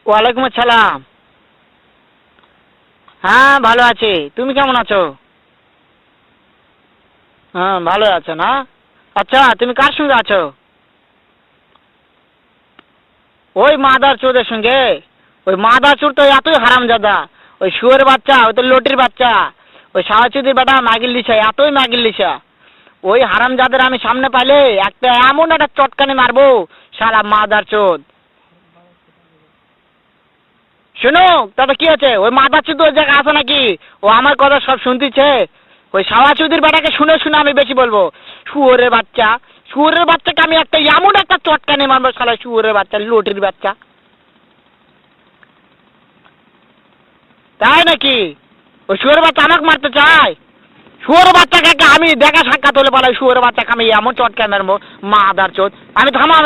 ওয়ালাইকুম আসসালাম। হ্যাঁ ভালো আছি, তুমি কেমন আছো? হ্যাঁ ভালো আছো না? আচ্ছা তুমি কার সঙ্গে আছো? ওই মাদার চোদের সঙ্গে। ওই মাদার চোর তো এতই হারামজাদা। ওই শুয়োরের বাচ্চা, ওই তো লটির বাচ্চা, ওই সাহাচুদির বেটা মাগির লিসা, এতই মাগির লিসা। ওই হারামজাদের আমি সামনে পাইলে একটা এমন একটা চটকানি মারবো, শালা মাদার চোদ। শুনো, তবে কি আছে, ওই মাদার চোদ ওই জায়গায় আছে নাকি? ও আমার কথা সব শুনতেছে। ওই সাহাচুদির বেটাকে শুনে শুনে আমি বেশি বলবো। শুয়োরের বাচ্চা, শুয়োরের বাচ্চাকে আমি একটা এমন একটা চটকানি মারবো, শালা শুয়োরের বাচ্চা, লটির বাচ্চা। তাই নাকি? ওই শুয়োরের বাচ্চা আমাকে মারতে চায়? শুয়োরের বাচ্চাকে আমি দেখা সাক্ষাৎ হলে বলে শুয়োরের বাচ্চাকে আমি এমন চটকানি মারবো, মাদার চোদ। আমি থামা।